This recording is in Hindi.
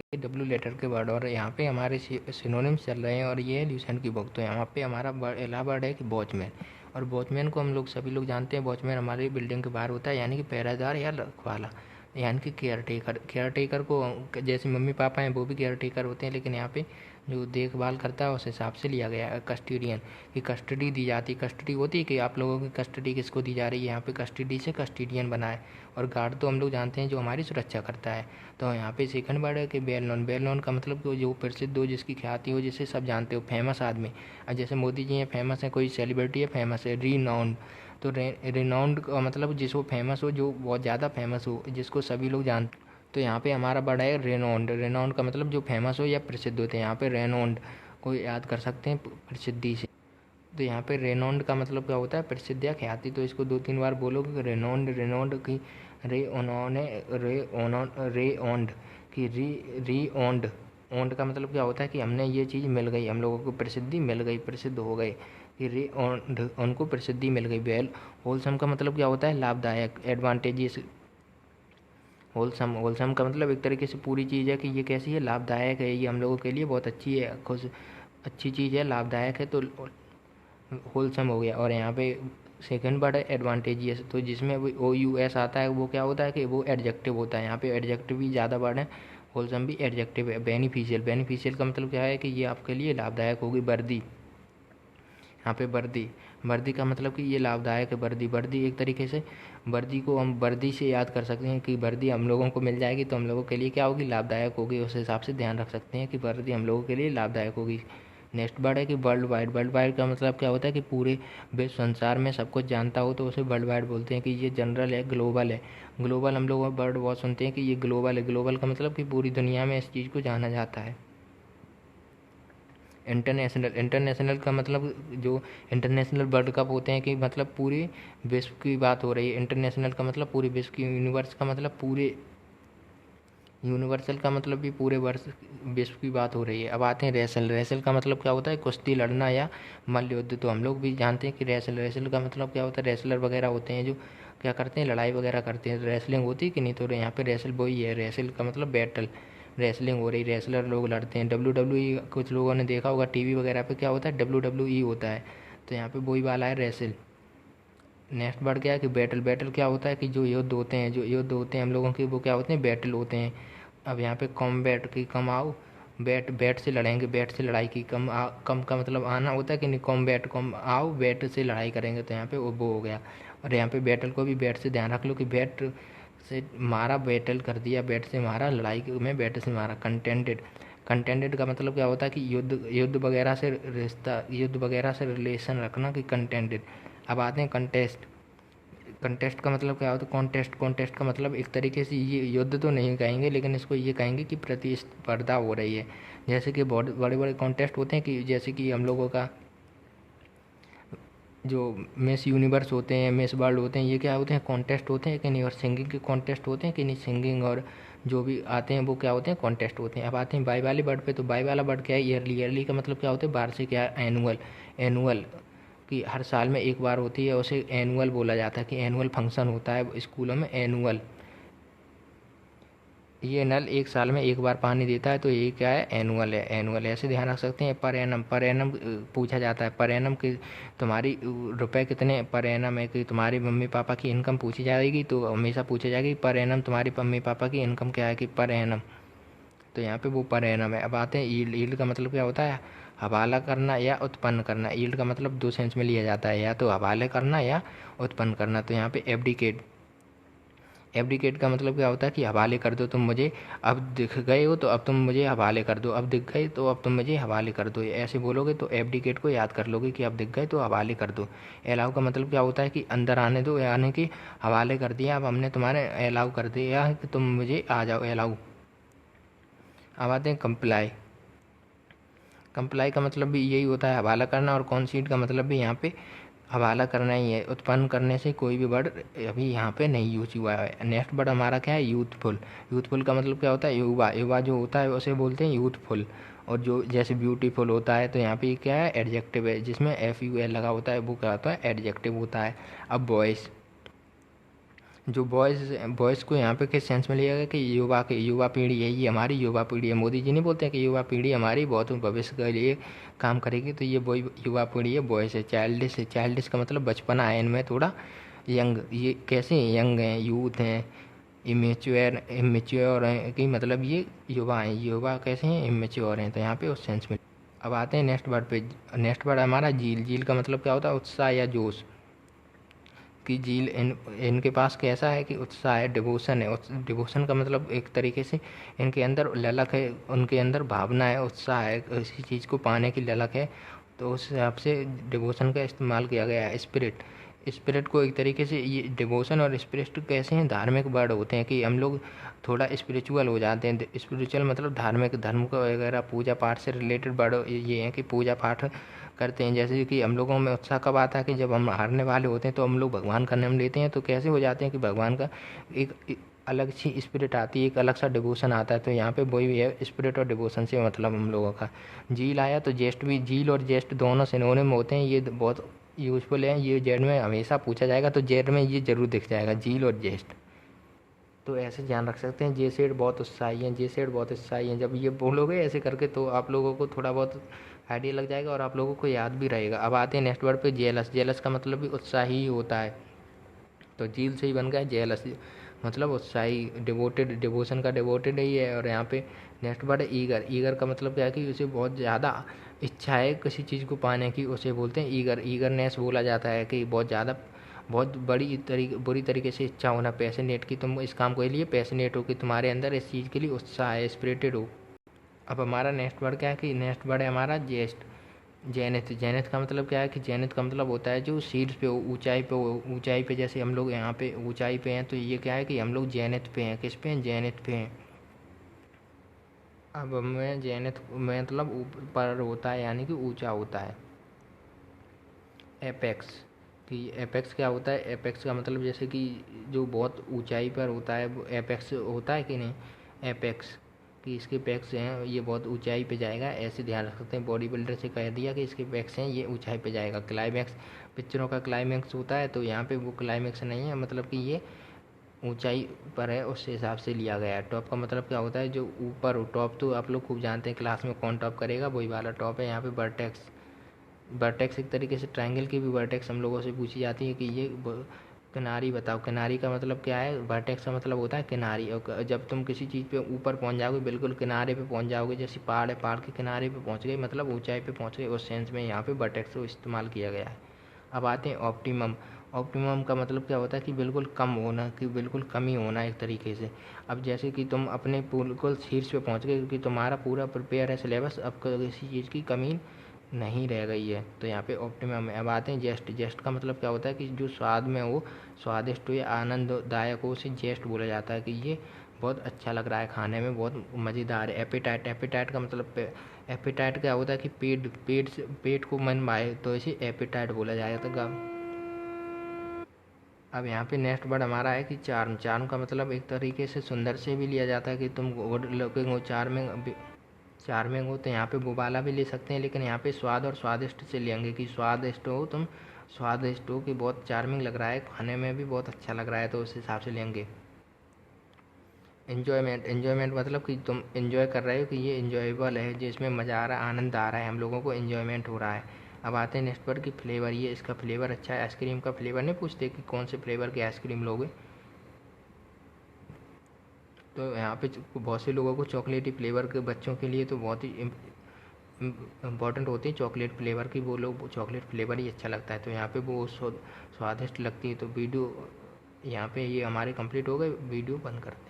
जाएंगे डब्ल्यू लेटर के वर्ड, और यहाँ पे हमारे सिनोनिम्स चल रहे हैं, और ये है ल्यूसेंट की बुक। तो यहाँ पे हमारा पहला वर्ड है कि वॉचमैन, और वॉचमैन को हम लोग सभी लोग जानते हैं, वॉचमैन हमारी बिल्डिंग के बाहर होता है, यानी कि पहरेदार या रखवाला, यानी कि केयर टेकर। केयर टेकर को जैसे मम्मी पापा हैं वो भी केयर टेकर होते हैं, लेकिन यहाँ पे जो देखभाल करता है उस हिसाब से लिया गया है कस्टोडियन, की कस्टडी दी जाती है। कस्टडी होती है कि आप लोगों की कस्टडी किसको दी जा रही है, यहाँ पे कस्टडी से कस्टोडियन बना है। और गार्ड तो हम लोग जानते हैं जो हमारी सुरक्षा करता है। तो यहाँ पे सेकंड वर्ड है कि वेल नोन। वेल नोन का मतलब कि जो प्रसिद्ध हो, जिसकी ख्याति हो, जिसे सब जानते हो, फेमस आदमी। अब जैसे मोदी जी हैं, फेमस है, कोई सेलिब्रिटी है, फेमस है, रीनाउंड। तो रिनाउंड का मतलब जिसको फेमस हो, जो बहुत ज़्यादा फेमस हो, जिसको सभी लोग जानते। तो यहाँ पे हमारा वर्ड है रेनोन्ड। रेनोन्ड का मतलब जो फेमस हो या प्रसिद्ध होते हैं, यहाँ पे रेनोन्ड को याद कर सकते हैं प्रसिद्धि से। तो यहाँ पे रेनोन्ड का मतलब क्या होता है, प्रसिद्ध या ख्याति। तो इसको 2-3 बार बोलोगे कि रेनोन्ड, रेनोन्ड की रे उन्होंने रे ओन्ड की री ओन्ड। ओन्ड का मतलब क्या होता है कि हमने ये चीज़ मिल गई, हम लोगों को प्रसिद्धि मिल गई, प्रसिद्ध हो गए, कि रे ओन्ड, उनको प्रसिद्धि मिल गई। वेल होलसम का मतलब क्या होता है, लाभदायक, एडवांटेजियस। होलसम, होलसम का मतलब एक तरीके से पूरी चीज़ है कि ये कैसी है, लाभदायक है, ये हम लोगों के लिए बहुत अच्छी है, खुश अच्छी चीज़ है, लाभदायक है, तो होलसम हो गया। और यहाँ पे सेकंड वर्ड है एडवांटेजियस। तो जिसमें ओ यू एस आता है वो क्या होता है कि वो एडजेक्टिव होता है। यहाँ पे एडजेक्टिव भी ज़्यादा वर्ड है, होलसम भी एडजेक्टिव है। बेनिफिशियल, बेनिफिशियल का मतलब क्या है कि ये आपके लिए लाभदायक होगी। वर्दी, यहाँ पे वर्दी, वर्दी का मतलब कि ये लाभदायक है। वर्दी, वर्दी एक तरीके से, वर्दी को हम वर्दी से याद कर सकते हैं कि वर्दी हम लोगों को मिल जाएगी तो हम लोगों के लिए क्या होगी, लाभदायक होगी। उस हिसाब से ध्यान रख सकते हैं कि वर्दी हम लोगों के लिए लाभदायक होगी। नेक्स्ट वर्ड है कि वर्ल्ड वाइड। वर्ल्ड वाइड का मतलब क्या होता है कि पूरे विश्व संसार में सब कुछ जानता हो तो उसे वर्ल्ड वाइड बोलते हैं, कि ये जनरल है, ग्लोबल है। ग्लोबल हम लोग वर्ड बहुत सुनते हैं कि ये ग्लोबल है। ग्लोबल का मतलब कि पूरी दुनिया में इस चीज़ को जाना जाता है। इंटरनेशनल, इंटरनेशनल का मतलब जो इंटरनेशनल वर्ल्ड कप होते हैं कि मतलब पूरे विश्व की बात हो रही है। इंटरनेशनल का मतलब पूरे विश्व की। यूनिवर्स का मतलब पूरे, यूनिवर्सल का मतलब भी पूरे वर्ष विश्व की बात हो रही है। अब आते हैं रेसल। रेसल का मतलब क्या होता है, कुश्ती लड़ना या मल्ल युद्ध। तो हम लोग भी जानते हैं कि रेसल, रेसल का मतलब क्या होता है, रेसलर वगैरह होते हैं जो क्या करते हैं, लड़ाई वगैरह करते हैं। रेसलिंग होती है कि नहीं, तो यहाँ पे रेसल वही है। रेसल का मतलब बैटल, रेसलिंग हो रही, रेसलर लोग लड़ते हैं। WWE कुछ लोगों ने देखा होगा टीवी वगैरह पे, क्या होता है, WWE होता है। तो यहाँ पे वही वाला है, रेसल। नेक्स्ट वर्ड क्या है कि बैटल। बैटल क्या होता है कि जो युद्ध होते हैं, जो युद्ध होते हैं हम लोगों के, वो क्या होते हैं, बैटल होते हैं। अब यहाँ पे कॉम्बैट की कम आओ, बैट, बैट से लड़ेंगे, बैट से लड़ाई की। कम का मतलब आना होता है कि नहीं, कॉम्बैट, कम आओ बैट से लड़ाई करेंगे, तो यहाँ पे वो हो गया। और यहाँ पे बैटल को भी बैट से ध्यान रख लो कि बैट से मारा, बैटल कर दिया, बैट से मारा, लड़ाई में बैट से मारा। कंटेंटेड, कंटेंटेड का मतलब क्या होता है कि युद्ध, युद्ध वगैरह से रिश्ता, युद्ध वगैरह से रिलेशन रखना, कि कंटेंटेड। अब आते हैं कंटेस्ट। कंटेस्ट का मतलब क्या होता है, कॉन्टेस्ट। कॉन्टेस्ट का मतलब एक तरीके से ये युद्ध तो नहीं कहेंगे, लेकिन इसको ये कहेंगे कि प्रतिस्पर्धा हो रही है। जैसे कि बहुत बड़े बड़े कॉन्टेस्ट होते हैं, कि जैसे कि हम लोगों का जो मिस यूनिवर्स होते हैं, मिस वर्ल्ड होते हैं, ये क्या होते हैं, कॉन्टेस्ट होते हैं कि नहीं। और सिंगिंग के कॉन्टेस्ट होते हैं कि नहीं, सिंगिंग और जो भी आते हैं वो क्या होते हैं, कॉन्टेस्ट होते हैं। अब आते हैं बाई वाले वर्ड पे। तो बाई वाला वर्ड क्या है, ईयरली। ईयरली का मतलब क्या होता है, वार्षिक या एनुअल। एनुअल कि हर साल में एक बार होती है, उसे एनुअल बोला जाता है, कि एनुअल फंक्शन होता है स्कूलों में, एनुअल। ये नल एक साल में एक बार पानी देता है, तो ये क्या है, एनुअल है। एनुअल ऐसे ध्यान रख सकते हैं। पर एनम, पर एनम पूछा जाता है, पर एनम कि तुम्हारी रुपए कितने पर एनम है, कि तुम्हारे मम्मी पापा की इनकम पूछी जाएगी तो हमेशा पूछा जाएगी पर एनम, तुम्हारी मम्मी पापा की इनकम क्या है, कि पर एनम। तो यहाँ पे वो पर एनम है। अब आते हैं ईल्ड। ईल्ड का मतलब क्या होता है, हवाला करना या उत्पन्न करना। ईल्ड का मतलब दो सेंस में लिया जाता है, या तो हवाले करना या उत्पन्न करना। तो यहाँ पे एब्डिकेट। एब्डिकेट का मतलब क्या होता है कि हवाले कर दो तुम मुझे, अब दिख गए हो तो अब तुम मुझे हवाले कर दो, अब दिख गए तो अब तुम मुझे हवाले कर दो। ऐसे बोलोगे तो एब्डिकेट को याद कर लोगे कि अब दिख गए तो हवाले कर दो। अलाउ का मतलब क्या होता है कि अंदर आने दो, यानी कि हवाले कर दिया, अब हमने तुम्हारे अलाउ कर दिया कि तुम मुझे आ जाओ, अलाउ। अब आते हैं कंप्लाई। कंप्लाई का मतलब भी यही होता है, हवाला करना। और कॉन्सीड का मतलब भी यहाँ पे हवाला करना ही है। उत्पन्न करने से कोई भी वर्ड अभी यहाँ पे नहीं यूज हुआ है। नेक्स्ट वर्ड हमारा क्या है, यूथफुल। यूथफुल का मतलब क्या होता है, युवा। युवा जो होता है उसे बोलते हैं यूथफुल। और जो जैसे ब्यूटीफुल होता है, तो यहाँ पे क्या है, एडजेक्टिव है, जिसमें FUL लगा होता है, वो क्या होता है, एडजेक्टिव होता है। अब वॉइस, जो बॉयज़ को यहाँ पे किस सेंस में लिया गया कि युवा पीढ़ी है, ये हमारी युवा पीढ़ी है। मोदी जी नहीं बोलते हैं कि युवा पीढ़ी हमारी बहुत भविष्य के लिए काम करेगी, तो ये वही युवा पीढ़ी है। बॉयज़ है, चाइल्डिश है। चाइल्डिश का मतलब बचपना है इनमें थोड़ा, यंग। ये कैसे हैं? यंग हैं, यूथ हैं, इमेच्योर हैं कि मतलब ये युवा हैं। युवा कैसे हैं? इमेच्योर हैं। तो यहाँ पे उस सेंस में। अब आते हैं नेक्स्ट वर्ड पे। नेक्स्ट वर्ड हमारा झील। झील का मतलब क्या होता है? उत्साह या जोश। कि झील इनके पास कैसा है कि उत्साह है, डिवोशन है। डिवोशन का मतलब एक तरीके से इनके अंदर ललक है, उनके अंदर भावना है, उत्साह है, किसी चीज़ को पाने की ललक है। तो उस हिसाब से डिवोशन का इस्तेमाल किया गया है। स्पिरिट। स्पिरिट को एक तरीके से ये डिवोशन और स्पिरिट कैसे हैं? धार्मिक वर्ड होते हैं कि हम लोग थोड़ा स्पिरिचुअल हो जाते हैं। स्पिरिचुअल मतलब धार्मिक, धर्म का वगैरह पूजा पाठ से रिलेटेड वर्ड ये हैं कि पूजा पाठ करते हैं। जैसे कि हम लोगों में उत्साह कब आता है? कि जब हम हारने वाले होते हैं तो हम लोग भगवान का नाम लेते हैं, तो कैसे हो जाते हैं कि भगवान का एक अलग सी स्पिरिट आती है, एक अलग सा डिवोशन आता है। तो यहाँ पे वही है, स्पिरिट और डिवोशन से मतलब हम लोगों का। झील आया तो जेस्ट भी। झील और जेस्ट दोनों सिनोनिम होते हैं, ये बहुत यूजफुल है। ये जेड में हमेशा पूछा जाएगा तो जेड में ये जरूर दिख जाएगा, झील और जेस्ट। तो ऐसे ध्यान रख सकते हैं। जे सेड बहुत उत्साही हैं, जे सेड बहुत उत्साही हैं। जब ये बोलोगे ऐसे करके तो आप लोगों को थोड़ा बहुत आइडिया लग जाएगा और आप लोगों को याद भी रहेगा। अब आते हैं नेक्स्ट वर्ड पे, जेलस। जेलस का मतलब भी उत्साही ही होता है। तो झील से ही बन गया जेलस, मतलब उत्साही। डिवोटेड, डिवोशन का डिवोटेड ही है। और यहाँ पे नेक्स्ट वर्ड है ईगर। ईगर का मतलब क्या है? कि उसे बहुत ज़्यादा इच्छा है किसी चीज़ को पाने की, उसे बोलते हैं ईगर। ईगरनेस बोला जाता है कि बहुत ज़्यादा, बहुत बुरी तरीके से इच्छा होना। पैशनेट की तुम इस काम के लिए पैशनेट हो, कि तुम्हारे अंदर इस चीज़ के लिए उत्साह है, स्पिरिटेड हो। अब हमारा नेक्स्ट वर्ड क्या है? कि नेक्स्ट वर्ड है हमारा जेस्ट। जैनिथ। जैनिथ का मतलब क्या है? कि जैनिथ का मतलब होता है जो शीर्ष पे हो, ऊंचाई पे हो। ऊंचाई पे जैसे हम लोग यहाँ पे ऊंचाई पे हैं, तो ये क्या है? कि हम लोग जैनिथ पे हैं। किस पे हैं? जैनिथ पे हैं। अब मैं जैनिथ मतलब ऊपर होता है, यानी कि ऊंचा होता है। एपेक्स। कि एपेक्स क्या होता है? एपेक्स का मतलब जैसे कि जो बहुत ऊंचाई पर होता है वो एपेक्स होता है कि नहीं? एपेक्स। कि इसके पैक्स हैं, ये बहुत ऊंचाई पे जाएगा, ऐसे ध्यान रख सकते हैं। बॉडी बिल्डर से कह दिया कि इसके पैक्स हैं, ये ऊंचाई पे जाएगा। क्लाइमैक्स। पिक्चरों का क्लाइमैक्स होता है, तो यहाँ पे वो क्लाइमैक्स नहीं है, मतलब कि ये ऊंचाई पर है, उस हिसाब से लिया गया है। टॉप का मतलब क्या होता है? जो ऊपर हो। टॉप तो आप लोग खूब जानते हैं, क्लास में कौन टॉप करेगा, वही वाला टॉप है। यहाँ पे वर्टेक्स। वर्टेक्स एक तरीके से ट्रायंगल की भी वर्टेक्स हम लोगों से पूछी जाती है कि ये किनारी बताओ। किनारी का मतलब क्या है? वर्टेक्स का मतलब होता है किनारी। और जब तुम किसी चीज़ पे ऊपर पहुंच जाओगे, बिल्कुल किनारे पे पहुंच जाओगे, जैसे पहाड़ है, पहाड़ के किनारे पे पहुंच गए, मतलब ऊंचाई पे पहुंच गए, उस सेंस में यहाँ पे वर्टेक्स को इस्तेमाल किया गया है। अब आते हैं ऑप्टिमम। ऑप्टिमम का मतलब क्या होता है? कि बिल्कुल कम होना, कि बिल्कुल कम ही होना एक तरीके से। अब जैसे कि तुम अपने बिल्कुल शीर्ष पे पहुंच गए, क्योंकि तुम्हारा पूरा प्रिपेयर है सिलेबस, अब किसी चीज़ की कमी नहीं रह गई है, तो यहाँ पे ऑप्टिमम है। अब आते हैं जेस्ट। जेस्ट का मतलब क्या होता है? कि जो स्वाद में हो, स्वादिष्ट हो या आनंददायक हो, उसे जेस्ट बोला जाता है। कि ये बहुत अच्छा लग रहा है खाने में, बहुत मज़ेदार है। एपेटाइट। एपेटाइट का मतलब एपेटाइट क्या होता है? कि पेट को मन भाए, तो इसे एपेटाइट बोला जाएगा। अब यहाँ पे नेक्स्ट वर्ड हमारा है कि चार्म। चार्म का मतलब एक तरीके से सुंदर से भी लिया जाता है, कि तुम गुड लुकिंग हो, चार्मिंग हो। तो यहाँ पे वो वाला भी ले सकते हैं, लेकिन यहाँ पे स्वाद और स्वादिष्ट से लेंगे, कि स्वादिष्ट हो तुम, स्वादिष्ट हो कि बहुत चार्मिंग लग रहा है, खाने में भी बहुत अच्छा लग रहा है, तो उस हिसाब से लेंगे। इन्जॉयमेंट। इन्जॉयमेंट मतलब कि तुम इन्जॉय कर रहे हो, कि ये इन्जॉयबल है, जिसमें मज़ा आ रहा है, आनंद आ रहा है, हम लोगों को इन्जॉयमेंट हो रहा है। अब आते हैं नेक्स्ट पर कि फ्लेवर। ये इसका फ्लेवर अच्छा है। आइसक्रीम का फ्लेवर नहीं पूछते कि कौन से फ्लेवर की आइसक्रीम लोगे, तो यहाँ पे बहुत से लोगों को चॉकलेटी फ्लेवर के, बच्चों के लिए तो बहुत ही इम्पॉर्टेंट होती है चॉकलेट फ्लेवर की, वो लोग चॉकलेट फ्लेवर ही अच्छा लगता है, तो यहाँ पे वो स्वादिष्ट लगती है। तो वीडियो यहाँ पे ये हमारे कंप्लीट हो गए, वीडियो बंद करते हैं।